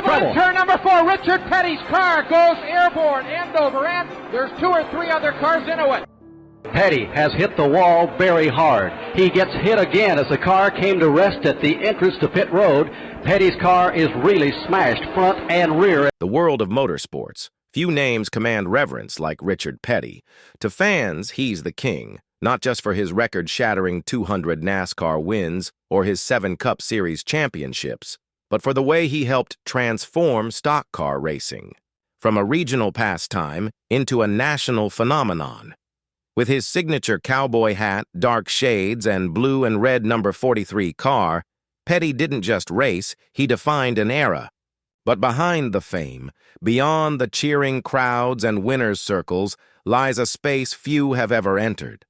trouble. Turn number 4, Richard Petty's car goes airborne, end over end. There's 2 or 3 other cars into it. Petty has hit the wall very hard. He gets hit again as the car came to rest at the entrance to pit road. Petty's car is really smashed front and rear. The world of motorsports. Few names command reverence like Richard Petty. To fans, he's the king, not just for his record-shattering 200 NASCAR wins or his 7 Cup Series championships, but for the way he helped transform stock car racing from a regional pastime into a national phenomenon. With his signature cowboy hat, dark shades, and blue and red number 43 car, Petty didn't just race, he defined an era. But behind the fame, beyond the cheering crowds and winners' circles, lies a space few have ever entered.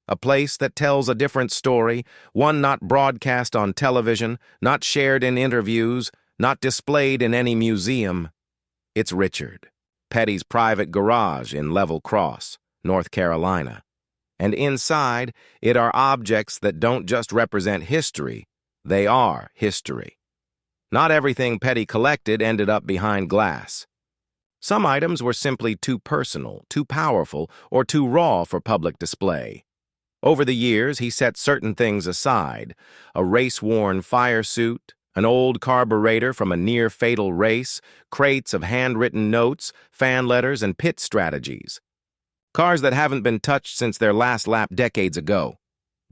A place that tells a different story, one not broadcast on television, not shared in interviews, not displayed in any museum. It's Richard Petty's private garage in Level Cross, North Carolina. And inside, it are objects that don't just represent history, they are history. Not everything Petty collected ended up behind glass. Some items were simply too personal, too powerful, or too raw for public display. Over the years, he set certain things aside: a race-worn fire suit, an old carburetor from a near-fatal race, crates of handwritten notes, fan letters, and pit strategies. Cars that haven't been touched since their last lap decades ago.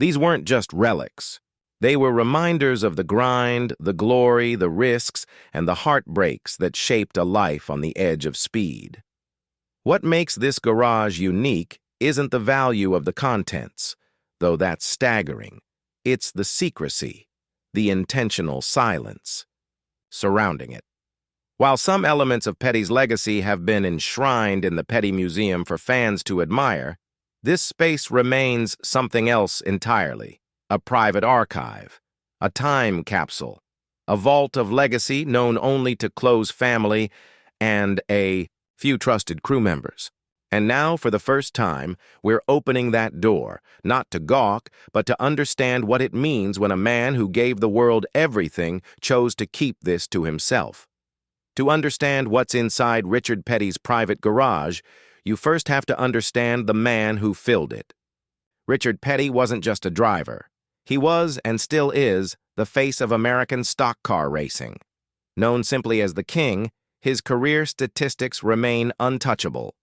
These weren't just relics. They were reminders of the grind, the glory, the risks, and the heartbreaks that shaped a life on the edge of speed. What makes this garage unique isn't the value of the contents, though that's staggering. It's the secrecy, the intentional silence surrounding it. While some elements of Petty's legacy have been enshrined in the Petty Museum for fans to admire, this space remains something else entirely. A private archive, a time capsule, a vault of legacy known only to close family and a few trusted crew members. And now, for the first time, we're opening that door, not to gawk, but to understand what it means when a man who gave the world everything chose to keep this to himself. To understand what's inside Richard Petty's private garage, you first have to understand the man who filled it. Richard Petty wasn't just a driver. He was, and still is, the face of American stock car racing. Known simply as the King, his career statistics remain untouchable.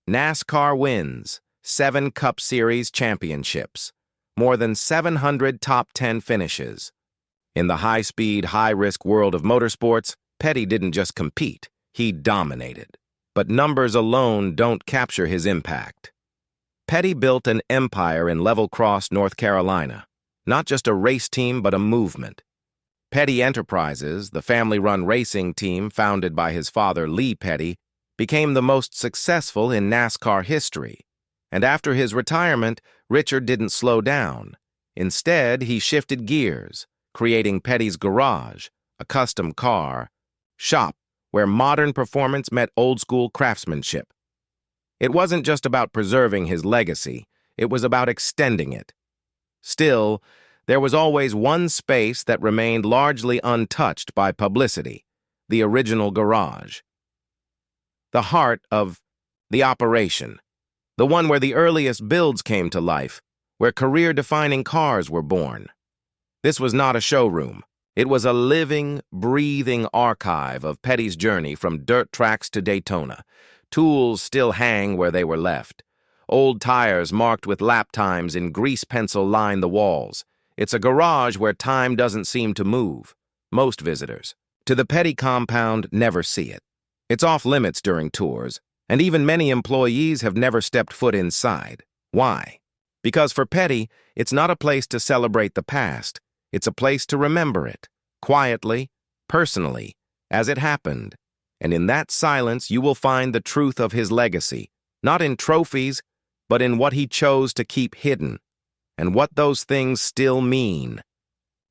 NASCAR wins, 7 Cup Series championships, more than 700 top 10 finishes. In the high-speed, high-risk world of motorsports, Petty didn't just compete, he dominated. But numbers alone don't capture his impact. Petty built an empire in Level Cross, North Carolina. Not just a race team, but a movement. Petty Enterprises, the family-run racing team founded by his father, Lee Petty, became the most successful in NASCAR history. And after his retirement, Richard didn't slow down. Instead, he shifted gears, creating Petty's Garage, a custom car shop where modern performance met old-school craftsmanship. It wasn't just about preserving his legacy, it was about extending it. Still, there was always one space that remained largely untouched by publicity: the original garage. The heart of the operation, the one where the earliest builds came to life, where career-defining cars were born. This was not a showroom. It was a living, breathing archive of Petty's journey from dirt tracks to Daytona. Tools still hang where they were left. Old tires marked with lap times in grease pencil line the walls. It's a garage where time doesn't seem to move. Most visitors to the Petty compound never see it. It's off limits during tours, and even many employees have never stepped foot inside. Why? Because for Petty, it's not a place to celebrate the past. It's a place to remember it, quietly, personally, as it happened. And in that silence, you will find the truth of his legacy, not in trophies, but in what he chose to keep hidden, and what those things still mean.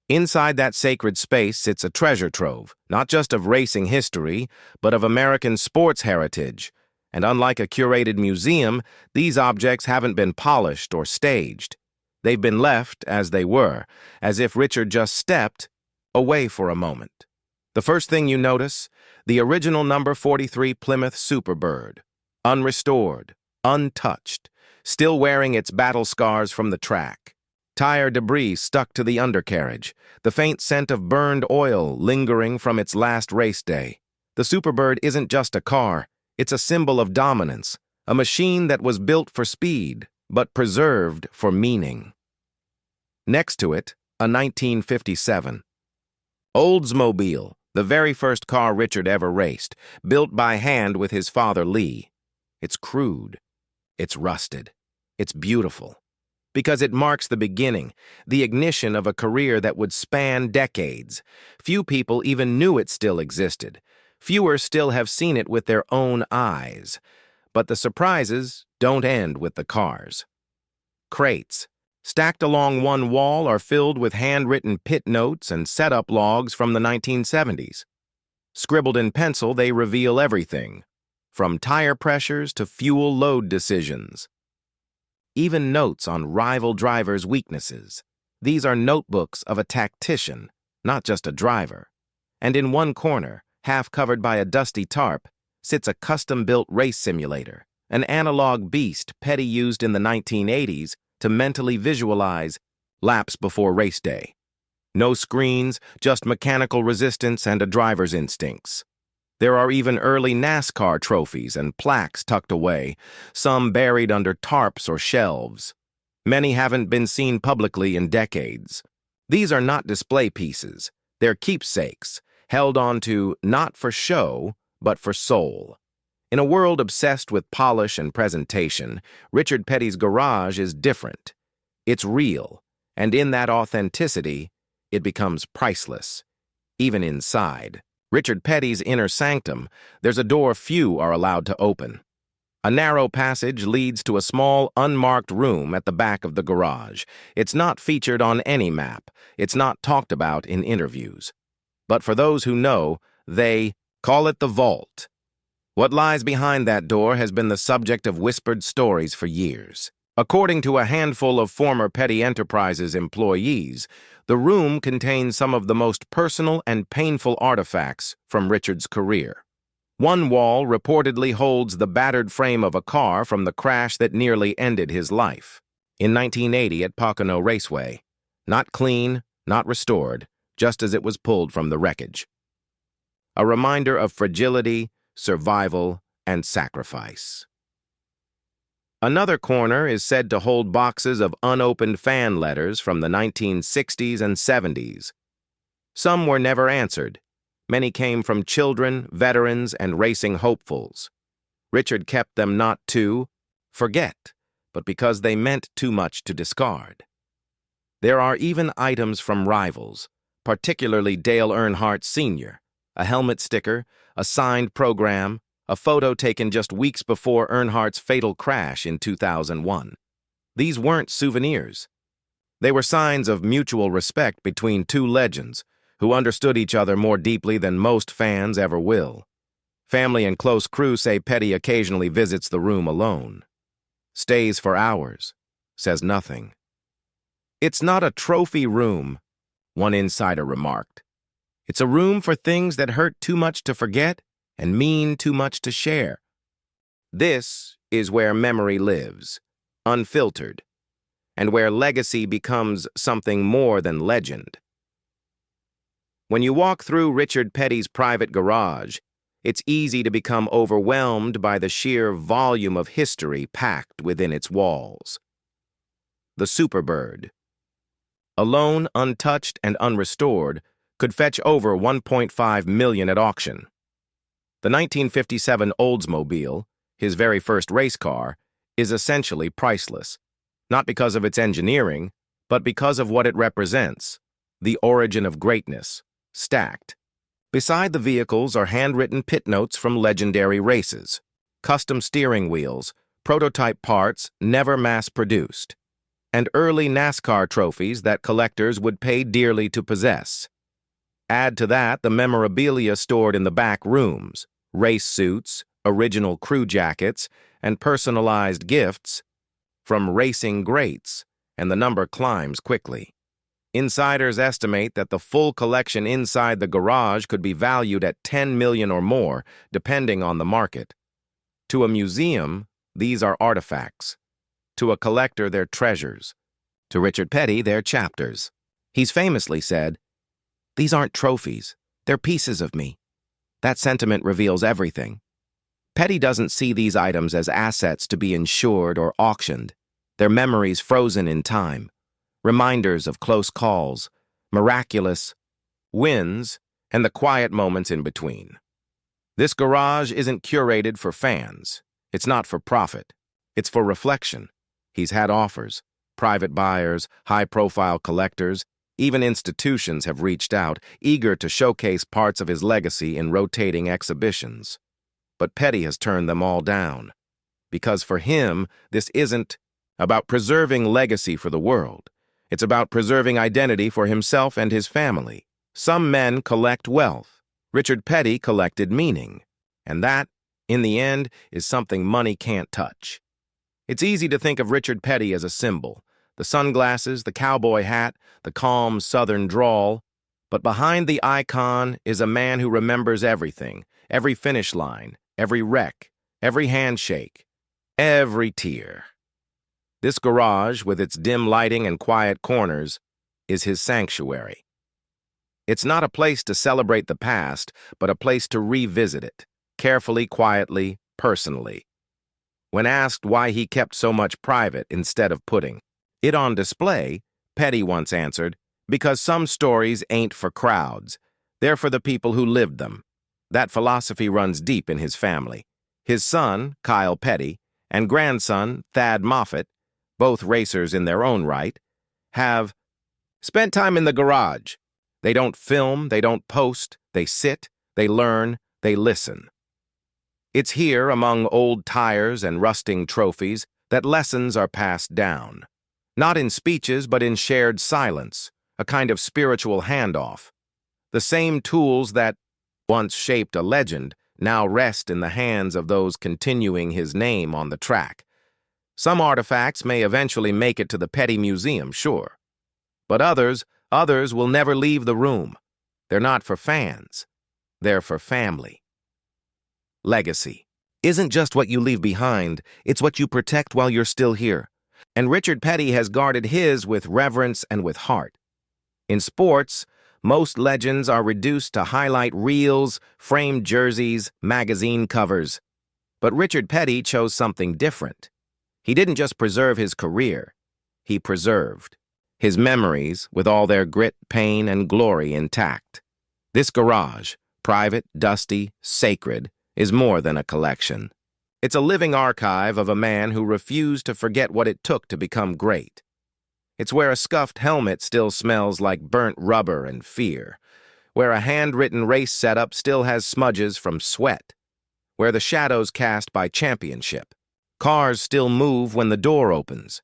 Inside that sacred space sits a treasure trove, not just of racing history, but of American sports heritage. And unlike a curated museum, these objects haven't been polished or staged. They've been left as they were, as if Richard just stepped away for a moment. The first thing you notice, the original number 43 Plymouth Superbird, unrestored, untouched, still wearing its battle scars from the track. Tire debris stuck to the undercarriage, the faint scent of burned oil lingering from its last race day. The Superbird isn't just a car, it's a symbol of dominance, a machine that was built for speed, but preserved for meaning. Next to it, a 1957 Oldsmobile, the very first car Richard ever raced, built by hand with his father Lee. It's crude, it's rusted, it's beautiful, because it marks the beginning, the ignition of a career that would span decades. Few people even knew it still existed. Fewer still have seen it with their own eyes. But the surprises don't end with the cars. Crates, stacked along one wall, are filled with handwritten pit notes and setup logs from the 1970s. Scribbled in pencil, they reveal everything, from tire pressures to fuel load decisions. Even notes on rival drivers' weaknesses. These are notebooks of a tactician, not just a driver. And in one corner, half covered by a dusty tarp, sits a custom-built race simulator, an analog beast Petty used in the 1980s to mentally visualize laps before race day. No screens, just mechanical resistance and a driver's instincts. There are even early NASCAR trophies and plaques tucked away, some buried under tarps or shelves. Many haven't been seen publicly in decades. These are not display pieces. They're keepsakes, held onto not for show, but for soul. In a world obsessed with polish and presentation, Richard Petty's garage is different. It's real, and in that authenticity, it becomes priceless, even inside. Richard Petty's inner sanctum, there's a door few are allowed to open. A narrow passage leads to a small, unmarked room at the back of the garage. It's not featured on any map. It's not talked about in interviews. But for those who know, they call it the vault. What lies behind that door has been the subject of whispered stories for years. According to a handful of former Petty Enterprises employees, the room contains some of the most personal and painful artifacts from Richard's career. One wall reportedly holds the battered frame of a car from the crash that nearly ended his life. In 1980 at Pocono Raceway. Not clean, not restored, just as it was pulled from the wreckage. A reminder of fragility, survival, and sacrifice. Another corner is said to hold boxes of unopened fan letters from the 1960s and 70s. Some were never answered. Many came from children, veterans, and racing hopefuls. Richard kept them not to forget, but because they meant too much to discard. There are even items from rivals, particularly Dale Earnhardt Sr., a helmet sticker, a signed program, a photo taken just weeks before Earnhardt's fatal crash in 2001. These weren't souvenirs. They were signs of mutual respect between two legends who understood each other more deeply than most fans ever will. Family and close crew say Petty occasionally visits the room alone. Stays for hours, says nothing. "It's not a trophy room," one insider remarked. "It's a room for things that hurt too much to forget and mean too much to share." This is where memory lives, unfiltered, and where legacy becomes something more than legend. When you walk through Richard Petty's private garage, it's easy to become overwhelmed by the sheer volume of history packed within its walls. The Superbird. Alone, untouched, and unrestored, could fetch over $1.5 million at auction. The 1957 Oldsmobile, his very first race car, is essentially priceless, not because of its engineering, but because of what it represents, the origin of greatness, stacked. Beside the vehicles are handwritten pit notes from legendary races, custom steering wheels, prototype parts never mass-produced, and early NASCAR trophies that collectors would pay dearly to possess. Add to that the memorabilia stored in the back rooms, race suits, original crew jackets, and personalized gifts from racing greats, and the number climbs quickly. Insiders estimate that the full collection inside the garage could be valued at $10 million or more, depending on the market. To a museum, these are artifacts. To a collector, they're treasures. To Richard Petty, they're chapters. He's famously said, "These aren't trophies, they're pieces of me." That sentiment reveals everything. Petty doesn't see these items as assets to be insured or auctioned. They're memories frozen in time, reminders of close calls, miraculous wins, and the quiet moments in between. This garage isn't curated for fans. It's not for profit. It's for reflection. He's had offers. Private buyers, high-profile collectors, even institutions have reached out, eager to showcase parts of his legacy in rotating exhibitions. But Petty has turned them all down. Because for him, this isn't about preserving legacy for the world. It's about preserving identity for himself and his family. Some men collect wealth. Richard Petty collected meaning. And that, in the end, is something money can't touch. It's easy to think of Richard Petty as a symbol. The sunglasses, the cowboy hat, the calm southern drawl. But behind the icon is a man who remembers everything, every finish line, every wreck, every handshake, every tear. This garage, with its dim lighting and quiet corners, is his sanctuary. It's not a place to celebrate the past, but a place to revisit it, carefully, quietly, personally. When asked why he kept so much private instead of putting it on display, Petty once answered, "Because some stories ain't for crowds. They're for the people who lived them." That philosophy runs deep in his family. His son, Kyle Petty, and grandson, Thad Moffitt, both racers in their own right, have spent time in the garage. They don't film, they don't post, they sit, they learn, they listen. It's here, among old tires and rusting trophies, that lessons are passed down. Not in speeches, but in shared silence, a kind of spiritual handoff. The same tools that once shaped a legend now rest in the hands of those continuing his name on the track. Some artifacts may eventually make it to the Petty Museum, sure. But others will never leave the room. They're not for fans. They're for family. Legacy isn't just what you leave behind, it's what you protect while you're still here. And Richard Petty has guarded his with reverence and with heart. In sports, most legends are reduced to highlight reels, framed jerseys, magazine covers. But Richard Petty chose something different. He didn't just preserve his career, he preserved his memories with all their grit, pain, and glory intact. This garage, private, dusty, sacred, is more than a collection. It's a living archive of a man who refused to forget what it took to become great. It's where a scuffed helmet still smells like burnt rubber and fear, where a handwritten race setup still has smudges from sweat, where the shadows cast by championship. Cars still move when the door opens.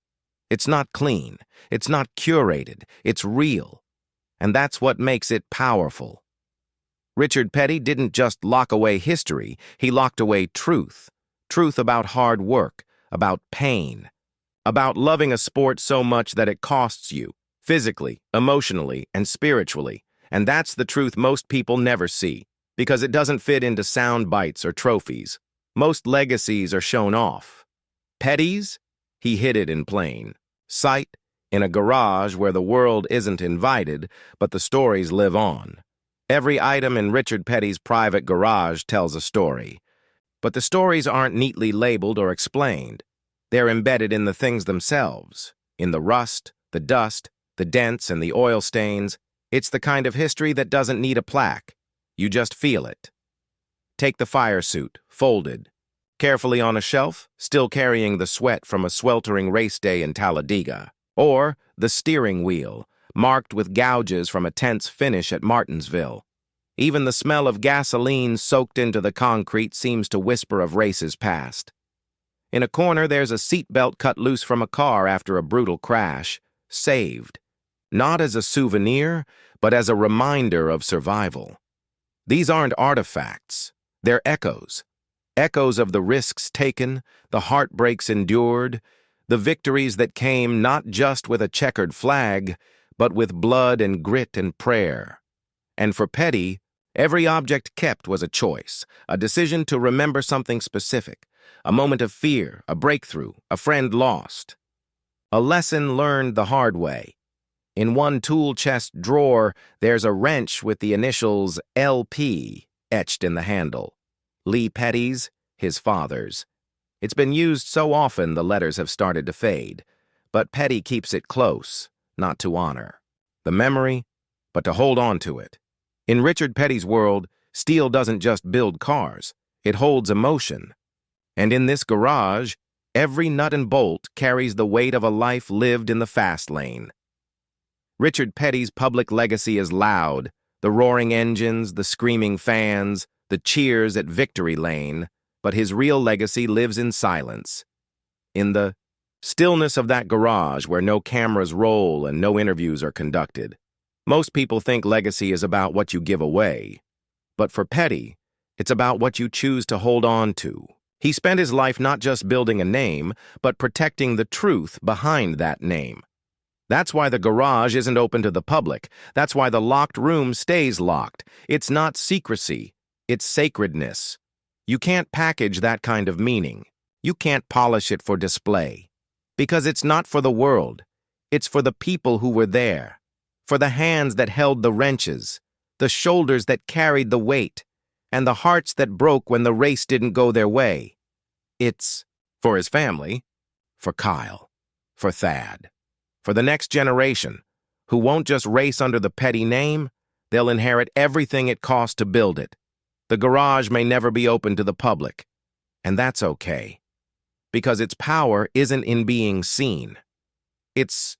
It's not clean, it's not curated, it's real. And that's what makes it powerful. Richard Petty didn't just lock away history, he locked away truth. Truth about hard work, about pain, about loving a sport so much that it costs you, physically, emotionally, and spiritually. And that's the truth most people never see, because it doesn't fit into sound bites or trophies. Most legacies are shown off. Petty's? He hid it in plain sight, in a garage where the world isn't invited, but the stories live on. Every item in Richard Petty's private garage tells a story. But the stories aren't neatly labeled or explained. They're embedded in the things themselves, in the rust, the dust, the dents, and the oil stains. It's the kind of history that doesn't need a plaque. You just feel it. Take the fire suit, folded, carefully on a shelf, still carrying the sweat from a sweltering race day in Talladega. Or the steering wheel, marked with gouges from a tense finish at Martinsville. Even the smell of gasoline soaked into the concrete seems to whisper of races past. In a corner, there's a seatbelt cut loose from a car after a brutal crash, saved. Not as a souvenir, but as a reminder of survival. These aren't artifacts. They're echoes. Echoes of the risks taken, the heartbreaks endured, the victories that came not just with a checkered flag, but with blood and grit and prayer. And for Petty, every object kept was a choice, a decision to remember something specific, a moment of fear, a breakthrough, a friend lost. A lesson learned the hard way. In one tool chest drawer, there's a wrench with the initials LP etched in the handle. Lee Petty's, his father's. It's been used so often the letters have started to fade, but Petty keeps it close, not to honor the memory, but to hold on to it. In Richard Petty's world, steel doesn't just build cars, it holds emotion. And in this garage, every nut and bolt carries the weight of a life lived in the fast lane. Richard Petty's public legacy is loud, the roaring engines, the screaming fans, the cheers at victory lane, but his real legacy lives in silence. In the stillness of that garage where no cameras roll and no interviews are conducted. Most people think legacy is about what you give away. But for Petty, it's about what you choose to hold on to. He spent his life not just building a name, but protecting the truth behind that name. That's why the garage isn't open to the public. That's why the locked room stays locked. It's not secrecy, it's sacredness. You can't package that kind of meaning. You can't polish it for display. Because it's not for the world. It's for the people who were there. For the hands that held the wrenches, the shoulders that carried the weight, and the hearts that broke when the race didn't go their way. It's for his family, for Kyle, for Thad, for the next generation, who won't just race under the Petty name, they'll inherit everything it cost to build it. The garage may never be open to the public, and that's okay. Because its power isn't in being seen. It's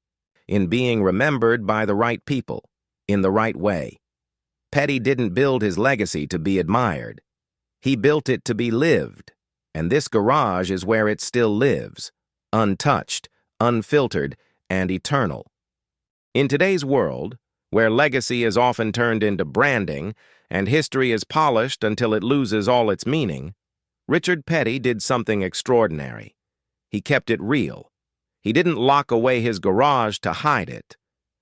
in being remembered by the right people, in the right way. Petty didn't build his legacy to be admired. He built it to be lived, and this garage is where it still lives, untouched, unfiltered, and eternal. In today's world, where legacy is often turned into branding and history is polished until it loses all its meaning, Richard Petty did something extraordinary. He kept it real. He didn't lock away his garage to hide it.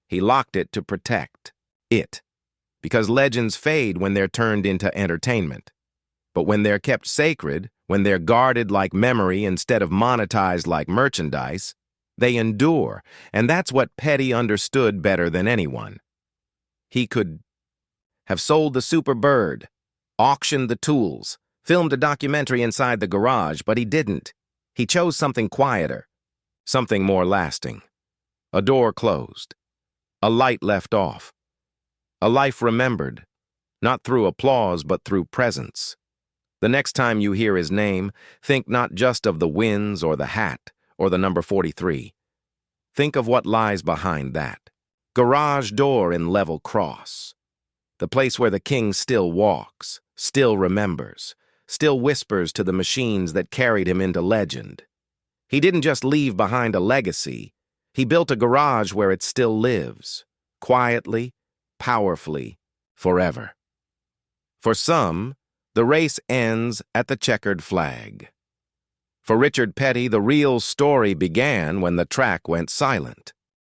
He locked it to protect it. Because legends fade when they're turned into entertainment. But when they're kept sacred, when they're guarded like memory instead of monetized like merchandise, they endure, and that's what Petty understood better than anyone. He could have sold the Super Bird, auctioned the tools, filmed a documentary inside the garage, but he didn't. He chose something quieter, something more lasting. A door closed, a light left off, a life remembered, not through applause but through presence. The next time you hear his name, think not just of the wins or the hat or the number 43. Think of what lies behind that. Garage door in level cross. The place where the king still walks, still remembers, still whispers to the machines that carried him into legend. He didn't just leave behind a legacy. He built a garage where it still lives, quietly, powerfully, forever. For some, the race ends at the checkered flag. For Richard Petty, the real story began when the track went silent.